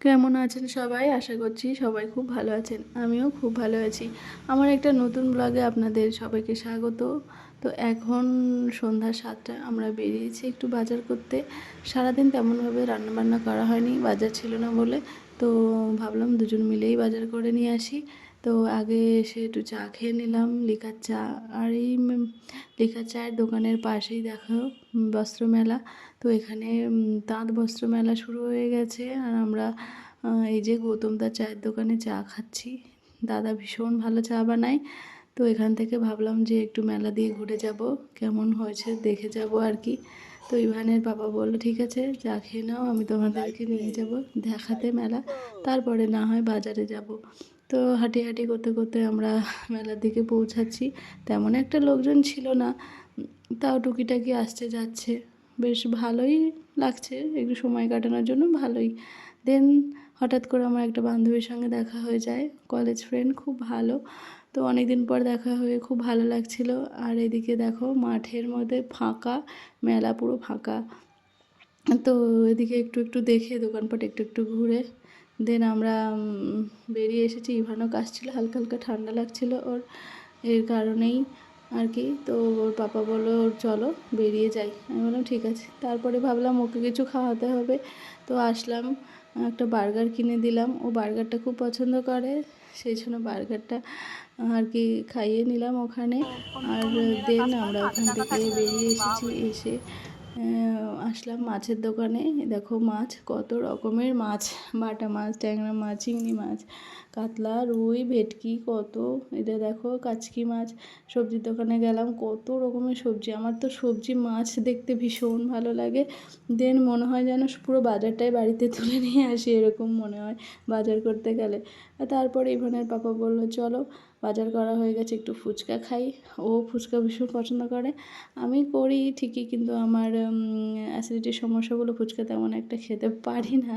কেমন আছেন সবাই? আশা করছি সবাই খুব ভালো আছেন। আমিও খুব ভালো আছি। আমার একটা নতুন ব্লগে আপনাদের সবাইকে স্বাগত। তো এখন সন্ধ্যা ৭টা, আমরা বেরিয়েছি একটু বাজার করতে। সারাদিন তেমনভাবে রান্নাবান্না করা হয়নি, বাজার ছিল না বলে। তো ভাবলাম দুজন মিলেই বাজার করে নিয়ে আসি। তো আগে এসে একটু চা খেয়ে নিলাম, লিকার চা। আর এই লিকার চায়ের দোকানের পাশেই দেখো বস্ত্রমেলা। তো এখানে তাঁত বস্ত্র মেলা শুরু হয়ে গেছে। আর আমরা এই যে গৌতমদার চায়ের দোকানে চা খাচ্ছি। দাদা ভীষণ ভালো চা বানায়। তো এখান থেকে ভাবলাম যে একটু মেলা দিয়ে ঘুরে যাব, কেমন হয়েছে দেখে যাব আর কি। তো ইভানের বাবা বললো ঠিক আছে চা খেয়ে নাও, আমি তোমাদেরকে নিয়ে যাব দেখাতে মেলা, তারপরে না হয় বাজারে যাব। তো হাঁটি হাঁটি করতে করতে আমরা মেলার দিকে পৌঁছাচ্ছি। তেমন একটা লোকজন ছিল না, তাও টুকিটাকি আসছে যাচ্ছে, বেশ ভালোই লাগছে, একটু সময় কাটানোর জন্য ভালোই। দেন হঠাৎ করে আমার একটা বান্ধবীর সঙ্গে দেখা হয়ে যায়, কলেজ ফ্রেন্ড, খুব ভালো। তো অনেক দিন পর দেখা হয়ে খুব ভালো লাগছিল। আর এদিকে দেখো মাঠের মধ্যে ফাঁকা, মেলা পুরো ফাঁকা। তো এদিকে একটু একটু দেখে দোকানপাট একটু একটু ঘুরে দেন আমরা বেরিয়ে এসেছি। ইভানও কাশছিল, হালকা হালকা ঠান্ডা লাগছিল ওর, এর কারণেই আর কি। তো ওর পাপা বললো ওর চলো বেরিয়ে যাই, আমি বললাম ঠিক আছে। তারপরে ভাবলাম ওকে কিছু খাওয়াতে হবে, তো আসলাম, একটা বার্গার কিনে দিলাম। ও বার্গারটা খুব পছন্দ করে, সেই জন্য বার্গারটা আর কি খাইয়ে নিলাম ওখানে। আর দেন আমরা ওখান থেকে বেরিয়ে এসেছি, এসে আসলাম মাছের দোকানে। দেখো মাছ, কত রকমের মাছ, বাটা মাছ, ট্যাংরা মাছ, চিংড়ি মাছ, কাতলা, রুই, ভেটকি, কত, এটা দেখো কাচকি মাছ। সবজির দোকানে গেলাম, কত রকমের সবজি। আমার তো সবজি মাছ দেখতে ভীষণ ভালো লাগে। দেন মনে হয় যেন পুরো বাজারটাই বাড়িতে তুলে নিয়ে আসি, এরকম মনে হয় বাজার করতে গেলে। আর তারপরে ইভানের পাপা বললো চলো বাজার করা হয়ে গেছে, একটু ফুচকা খাই। ও ফুচকা ভীষণ পছন্দ করে, আমি করি ঠিকই, কিন্তু আমার অ্যাসিডিটির সমস্যাগুলো ফুচকা তেমন একটা খেতে পারি না।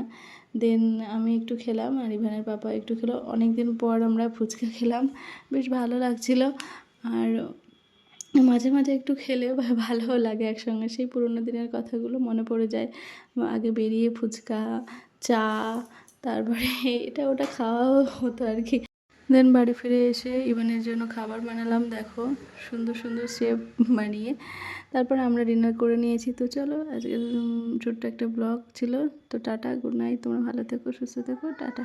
দেন আমি একটু খেলাম আর ইভানের পাপা একটু খেলো। অনেক দিন পর আমরা ফুচকা খেলাম, বেশ ভালো লাগছিল। আর মাঝে মাঝে একটু খেলেও ভালোও লাগে, একসঙ্গে সেই পুরোনো দিনের কথাগুলো মনে পড়ে যায়। আগে বেরিয়ে ফুচকা, চা, তারপরে এটা ওটা খাওয়াও হতো আর কি। দেন বাড়ি ফিরে এসে ইভানের জন্য খাবার বানালাম, দেখো সুন্দর সুন্দর শেপ বানিয়ে। তারপরে আমরা ডিনার করে নিয়েছি। তো চলো আজকে ছোট্ট একটা ব্লগ ছিল। তো টাটা, গুড নাইট, তোমরা ভালো থেকো, সুস্থ থেকো, টাটা।